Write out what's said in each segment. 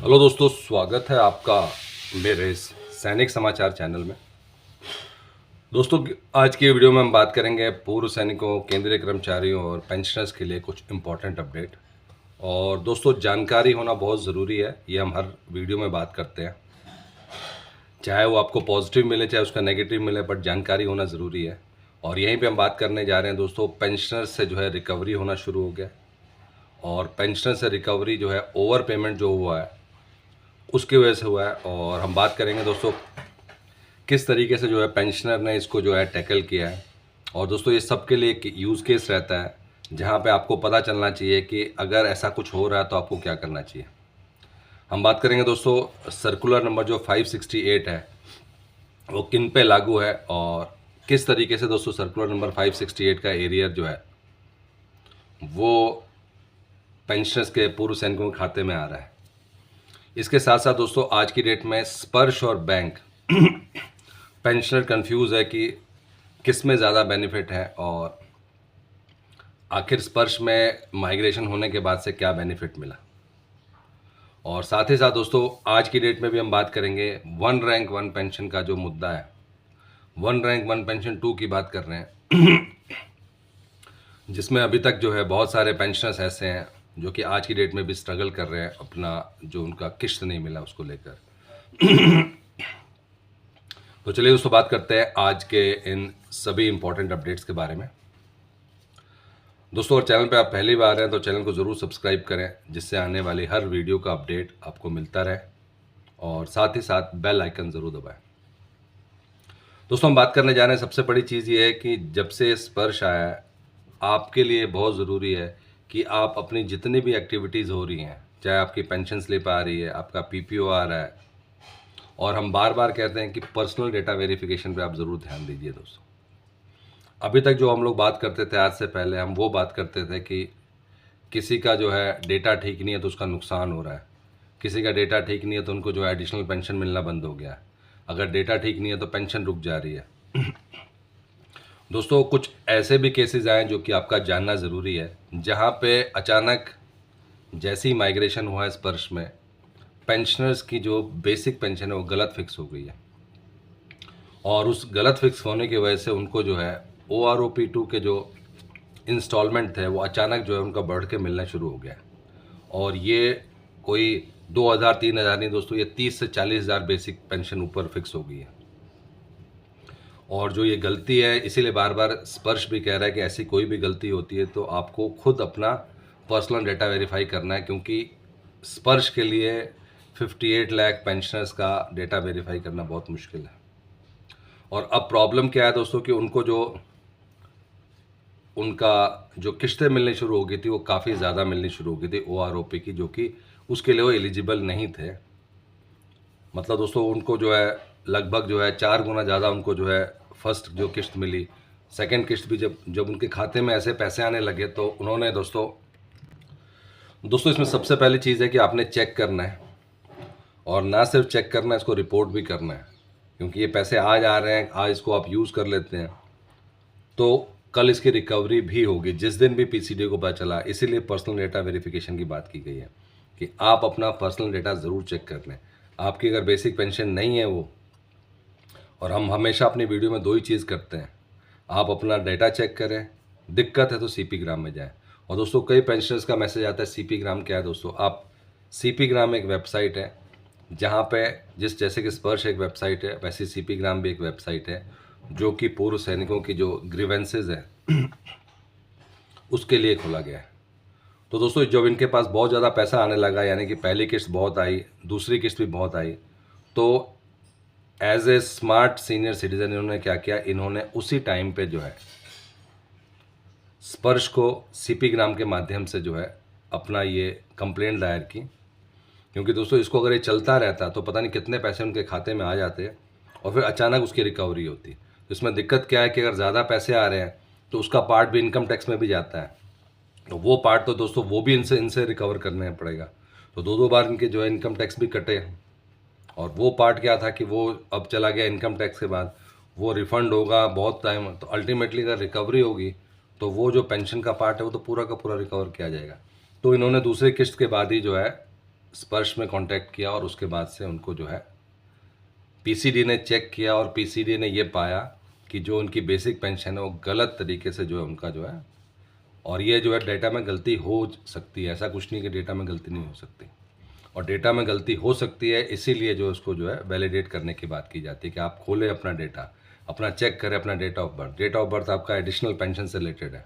Hello दोस्तों, स्वागत है आपका मेरे इस सैनिक समाचार चैनल में। दोस्तों, आज की वीडियो में हम बात करेंगे पूर्व सैनिकों, केंद्रीय कर्मचारियों और पेंशनर्स के लिए कुछ इम्पोर्टेंट अपडेट। और दोस्तों, जानकारी होना बहुत ज़रूरी है, ये हम हर वीडियो में बात करते हैं। चाहे वो आपको पॉजिटिव मिले चाहे उसका नेगेटिव मिले, बट जानकारी होना ज़रूरी है। और यहीं पे हम बात करने जा रहे हैं दोस्तों, पेंशनर्स से जो है रिकवरी होना शुरू हो गया। और पेंशनर से रिकवरी जो है, ओवर पेमेंट जो हुआ है उसकी वजह से हुआ है। और हम बात करेंगे दोस्तों किस तरीके से जो है पेंशनर ने इसको जो है टैकल किया है। और दोस्तों, ये सबके लिए एक यूज़ केस रहता है जहाँ पे आपको पता चलना चाहिए कि अगर ऐसा कुछ हो रहा है तो आपको क्या करना चाहिए। हम बात करेंगे दोस्तों सर्कुलर नंबर जो 568 है वो किन पे लागू है, और किस तरीके से दोस्तों सर्कुलर नंबर 568 का एरियर जो है वो पेंशनर्स के पूर्व सैनिकों के खाते में आ रहा है। इसके साथ साथ दोस्तों, आज की डेट में स्पर्श और बैंक पेंशनर कंफ्यूज है कि किस में ज़्यादा बेनिफिट है, और आखिर स्पर्श में माइग्रेशन होने के बाद से क्या बेनिफिट मिला। और साथ ही साथ दोस्तों, आज की डेट में भी हम बात करेंगे वन रैंक वन पेंशन का जो मुद्दा है, वन रैंक वन पेंशन 2 की बात कर रहे हैं जिसमें अभी तक जो है बहुत सारे पेंशनर्स ऐसे हैं जो कि आज की डेट में भी स्ट्रगल कर रहे हैं, अपना जो उनका किश्त नहीं मिला उसको लेकर तो चलिए दोस्तों, बात करते हैं आज के इन सभी इंपॉर्टेंट अपडेट्स के बारे में। दोस्तों, अगर चैनल पे आप पहली बार हैं तो चैनल को ज़रूर सब्सक्राइब करें, जिससे आने वाली हर वीडियो का अपडेट आपको मिलता रहे, और साथ ही साथ बेल आइकन ज़रूर दबाएं। दोस्तों, हम बात करने जा रहे हैं, सबसे बड़ी चीज़ ये है कि जब से स्पर्श आया है, आपके लिए बहुत ज़रूरी है कि आप अपनी जितनी भी एक्टिविटीज़ हो रही हैं, चाहे आपकी पेंशन स्लिप आ रही है, आपका पीपीओ आ रहा है, और हम बार बार कहते हैं कि पर्सनल डेटा वेरिफिकेशन पे आप ज़रूर ध्यान दीजिए। दोस्तों, अभी तक जो हम लोग बात करते थे, आज से पहले हम वो बात करते थे कि किसी का जो है डेटा ठीक नहीं है तो उसका नुकसान हो रहा है, किसी का डेटा ठीक नहीं है तो उनको जो है एडिशनल पेंशन मिलना बंद हो गया, अगर डेटा ठीक नहीं है तो पेंशन रुक जा रही है। दोस्तों, कुछ ऐसे भी केसेस आए जो कि आपका जानना ज़रूरी है, जहाँ पे अचानक जैसे ही माइग्रेशन हुआ है स्पर्श में, पेंशनर्स की जो बेसिक पेंशन है वो गलत फिक्स हो गई है, और उस गलत फिक्स होने की वजह से उनको जो है OROP 2 के जो इंस्टॉलमेंट थे वो अचानक जो है उनका बढ़ के मिलना शुरू हो गया। और ये कोई 2,000 3,000 नहीं दोस्तों, ये 30 से 40,000 बेसिक पेंशन ऊपर फिक्स हो गई है। और जो ये गलती है, इसीलिए बार बार स्पर्श भी कह रहा है कि ऐसी कोई भी गलती होती है तो आपको खुद अपना पर्सनल डेटा वेरीफाई करना है, क्योंकि स्पर्श के लिए 58 लाख पेंशनर्स का डेटा वेरीफाई करना बहुत मुश्किल है। और अब प्रॉब्लम क्या है दोस्तों कि उनका जो किश्तें मिलनी शुरू हो गई थी वो काफ़ी ज़्यादा मिलनी शुरू हो गई थी OROP की, जो कि उसके लिए वो एलिजिबल नहीं थे। मतलब दोस्तों, उनको जो है लगभग जो है 4 गुना ज़्यादा उनको जो है फर्स्ट जो किश्त मिली, सेकंड किश्त भी जब जब उनके खाते में ऐसे पैसे आने लगे तो उन्होंने दोस्तों इसमें सबसे पहली चीज़ है कि आपने चेक करना है, और ना सिर्फ चेक करना है, इसको रिपोर्ट भी करना है, क्योंकि ये पैसे आज आ रहे हैं, आज इसको आप यूज़ कर लेते हैं तो कल इसकी रिकवरी भी होगी, जिस दिन भी PCD को पता चला। इसीलिए पर्सनल डेटा वेरिफिकेशन की बात की गई है कि आप अपना पर्सनल डेटा ज़रूर चेक कर लें। आपकी अगर बेसिक पेंशन नहीं है वो, और हम हमेशा अपनी वीडियो में 2 ही चीज़ करते हैं, आप अपना डेटा चेक करें, दिक्कत है तो CP ग्राम में जाएं। और दोस्तों, कई पेंशनर्स का मैसेज आता है CP ग्राम क्या है। दोस्तों, आप CP ग्राम एक वेबसाइट है जहाँ पे जैसे कि स्पर्श एक वेबसाइट है, वैसे CP ग्राम भी एक वेबसाइट है जो कि पूर्व सैनिकों की जो ग्रीवेंसेज है उसके लिए खोला गया है। तो दोस्तों, जब इनके पास बहुत ज़्यादा पैसा आने लगा, यानी कि पहली किश्त बहुत आई, दूसरी किश्त भी बहुत आई, तो as a smart senior citizen इन्होंने क्या किया, इन्होंने उसी टाइम पे जो है स्पर्श को CP ग्राम के माध्यम से जो है अपना ये कंप्लेंट दायर की। क्योंकि दोस्तों, इसको अगर ये चलता रहता तो पता नहीं कितने पैसे उनके खाते में आ जाते और फिर अचानक उसकी रिकवरी होती। तो इसमें दिक्कत क्या है कि अगर ज़्यादा पैसे आ रहे हैं तो उसका पार्ट भी इनकम टैक्स में भी जाता है, तो वो पार्ट तो दोस्तों वो भी इनसे रिकवर करने पड़ेगा। तो 2 बार इनके जो है इनकम टैक्स भी कटे। और वो पार्ट क्या था कि वो अब चला गया इनकम टैक्स के बाद, वो रिफ़ंड होगा बहुत टाइम, तो अल्टीमेटली अगर रिकवरी होगी तो वो जो पेंशन का पार्ट है वो तो पूरा का पूरा रिकवर किया जाएगा। तो इन्होंने दूसरी किश्त के बाद ही जो है स्पर्श में कांटेक्ट किया और उसके बाद से उनको जो है पीसीडी ने चेक किया और पीसीडी ने ये पाया कि जो उनकी बेसिक पेंशन है वो गलत तरीके से जो है उनका जो है, और ये जो है डेटा में गलती हो सकती है, ऐसा कुछ नहीं कि डेटा में गलती नहीं हो सकती, और डेटा में गलती हो सकती है, इसीलिए जो उसको जो है वैलिडेट करने की बात की जाती है कि आप खोलें अपना डेटा, अपना चेक करें अपना date of birth. Date of birth आपका एडिशनल पेंशन से रिलेटेड है,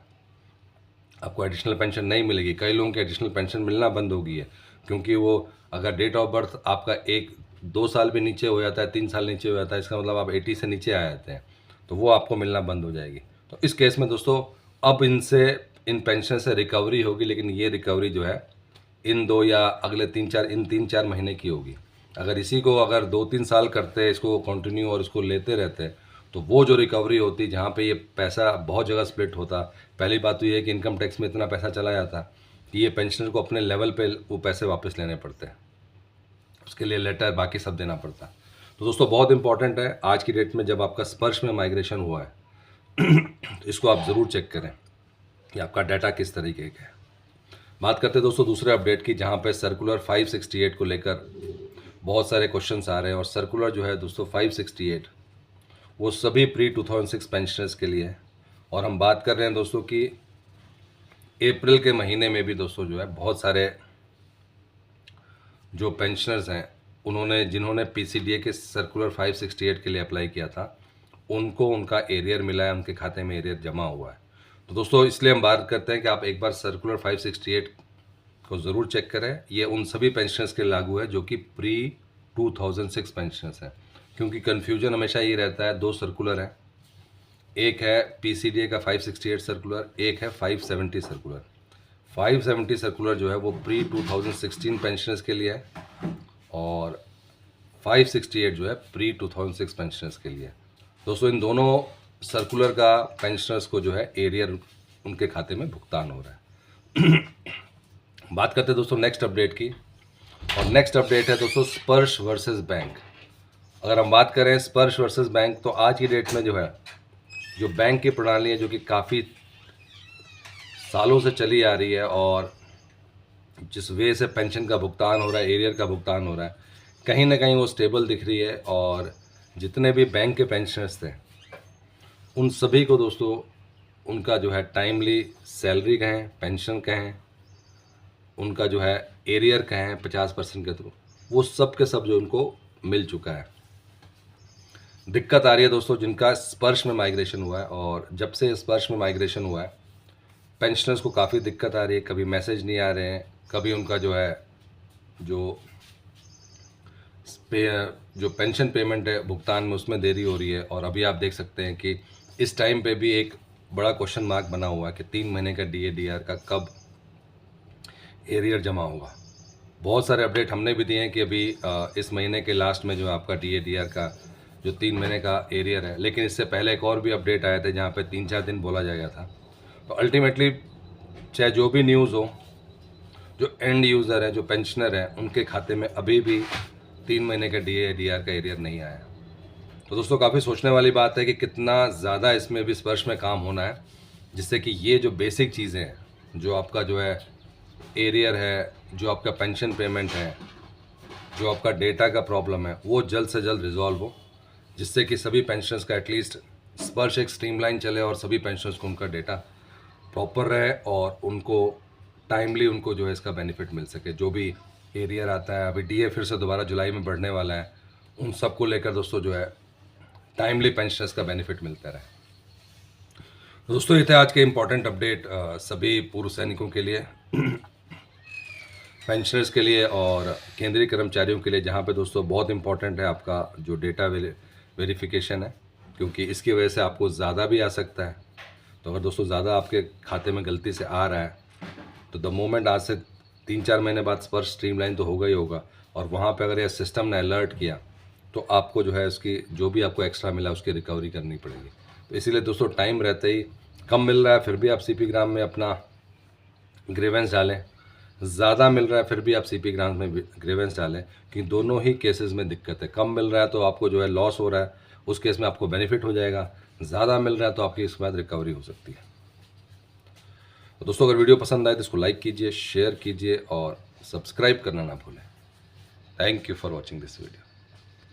आपको एडिशनल पेंशन नहीं मिलेगी। कई लोगों की एडिशनल पेंशन मिलना बंद हो गई है क्योंकि वो अगर डेट ऑफ बर्थ आपका 1-2 साल भी नीचे हो जाता है, 3 साल नीचे हो जाता है, इसका मतलब आप 80 से नीचे आ जाते हैं, तो वो आपको मिलना बंद हो जाएगी। तो इस केस में दोस्तों अब इन पेंशन से रिकवरी होगी, लेकिन ये रिकवरी जो है इन 2 या अगले 3-4 महीने की होगी। अगर इसी को अगर 2-3 साल करते इसको कंटिन्यू और इसको लेते रहते, तो वो जो रिकवरी होती जहाँ पे ये पैसा बहुत जगह स्प्लिट होता। पहली बात तो ये है कि इनकम टैक्स में इतना पैसा चला जाता कि ये पेंशनर को अपने लेवल पे वो पैसे वापस लेने पड़ते हैं, उसके लिए लेटर बाकी सब देना पड़ता। तो दोस्तों बहुत इंपॉर्टेंट है आज की डेट में, जब आपका स्पर्श में माइग्रेशन हुआ है तो इसको आप ज़रूर चेक करें कि आपका डाटा किस तरीके का है। बात करते हैं दोस्तों दूसरे अपडेट की, जहाँ पे सर्कुलर 568 को लेकर बहुत सारे क्वेश्चंस आ रहे हैं। और सर्कुलर जो है दोस्तों 568 वो सभी प्री-2006 पेंशनर्स के लिए है। और हम बात कर रहे हैं दोस्तों कि अप्रैल के महीने में भी दोस्तों जो है बहुत सारे जो पेंशनर्स हैं उन्होंने जिन्होंने पीसीडीए के सर्कुलर 568 के लिए अप्लाई किया था, उनको उनका एरियर मिला है, उनके खाते में एरियर जमा हुआ है। तो दोस्तों इसलिए हम बात करते हैं कि आप एक बार सर्कुलर 568 को ज़रूर चेक करें। ये उन सभी पेंशनर्स के लागू है जो कि प्री-2006 पेंशनर्स हैं, क्योंकि कन्फ्यूजन हमेशा ये रहता है। 2 सर्कुलर हैं, एक है पीसीडीए का 568 सर्कुलर, एक है 570 सर्कुलर। 570 सर्कुलर जो है वो प्री-2016 पेंशनर्स के लिए है और 568 जो है प्री-2006 पेंशनर्स के लिए। दोस्तों इन दोनों सर्कुलर का पेंशनर्स को जो है एरियर उनके खाते में भुगतान हो रहा है। बात करते हैं दोस्तों नेक्स्ट अपडेट की, और नेक्स्ट अपडेट है दोस्तों स्पर्श वर्सेस बैंक। अगर हम बात करें स्पर्श वर्सेस बैंक, तो आज की डेट में जो है जो बैंक की प्रणाली है जो कि काफ़ी सालों से चली आ रही है, और जिस वे से पेंशन का भुगतान हो रहा है, एरियर का भुगतान हो रहा है, कहीं ना कहीं वो स्टेबल दिख रही है। और जितने भी बैंक के पेंशनर्स थे उन सभी को दोस्तों उनका जो है टाइमली सैलरी कहें, पेंशन कहें, उनका जो है एरियर कहें 50% के थ्रू, वो सब के सब जो उनको मिल चुका है। दिक्कत आ रही है दोस्तों जिनका स्पर्श में माइग्रेशन हुआ है, और जब से स्पर्श में माइग्रेशन हुआ है पेंशनर्स को काफ़ी दिक्कत आ रही है। कभी मैसेज नहीं आ रहे हैं, कभी उनका जो है जो पेंशन पेमेंट है भुगतान में उसमें देरी हो रही है। और अभी आप देख सकते हैं कि इस टाइम पे भी एक बड़ा क्वेश्चन मार्क बना हुआ है कि 3 महीने का DA/DR का कब एरियर जमा होगा। बहुत सारे अपडेट हमने भी दिए हैं कि अभी इस महीने के लास्ट में जो आपका DA/DR का जो 3 महीने का एरियर है, लेकिन इससे पहले एक और भी अपडेट आए थे जहाँ पे 3-4 दिन बोला जाएगा था। तो अल्टीमेटली चाहे जो भी न्यूज़ हो, जो एंड यूज़र है, जो पेंशनर है, उनके खाते में अभी भी 3 महीने का DA/DR का एरियर नहीं आया। तो दोस्तों काफ़ी सोचने वाली बात है कि कितना ज़्यादा इसमें भी स्पर्श में काम होना है, जिससे कि ये जो बेसिक चीज़ें हैं, जो आपका जो है एरियर है, जो आपका पेंशन पेमेंट है, जो आपका डेटा का प्रॉब्लम है, वो जल्द से जल्द रिजॉल्व हो, जिससे कि सभी पेंशनर्स का एटलीस्ट स्पर्श एक स्ट्रीमलाइन चले और सभी पेंशनर्स को उनका डेटा प्रॉपर रहे और उनको टाइमली उनको जो है इसका बेनिफिट मिल सके। जो भी एरियर आता है, अभी DA फिर से दोबारा जुलाई में बढ़ने वाला है, उन सब को लेकर दोस्तों जो है टाइमली पेंशनर्स का बेनिफिट मिलता रहे। दोस्तों ये थे आज के इम्पॉर्टेंट अपडेट सभी पूर्व सैनिकों के लिए, पेंशनर्स के लिए और केंद्रीय कर्मचारियों के लिए, जहाँ पे दोस्तों बहुत इंपॉर्टेंट है आपका जो डेटा वेरिफिकेशन है, क्योंकि इसकी वजह से आपको ज़्यादा भी आ सकता है। तो अगर दोस्तों ज़्यादा आपके खाते में गलती से आ रहा है तो द मोमेंट आज से 3-4 महीने बाद स्पर्श स्ट्रीमलाइन तो होगा ही होगा, और वहाँ पे अगर यह सिस्टम ने अलर्ट किया तो आपको जो है उसकी जो भी आपको एक्स्ट्रा मिला उसकी रिकवरी करनी पड़ेगी। तो इसीलिए दोस्तों टाइम रहते ही, कम मिल रहा है फिर भी आप CP ग्राम में अपना ग्रीवेंस डालें, ज़्यादा मिल रहा है फिर भी आप CP ग्राम में ग्रीवेंस डालें, क्योंकि दोनों ही केसेस में दिक्कत है। कम मिल रहा है तो आपको जो है लॉस हो रहा है, उस केस में आपको बेनिफिट हो जाएगा। ज़्यादा मिल रहा है तो आपकी इसके बाद रिकवरी हो सकती है। तो दोस्तों अगर वीडियो पसंद आए तो इसको लाइक कीजिए, शेयर कीजिए और सब्सक्राइब करना ना भूलें। Thank you for watching this video.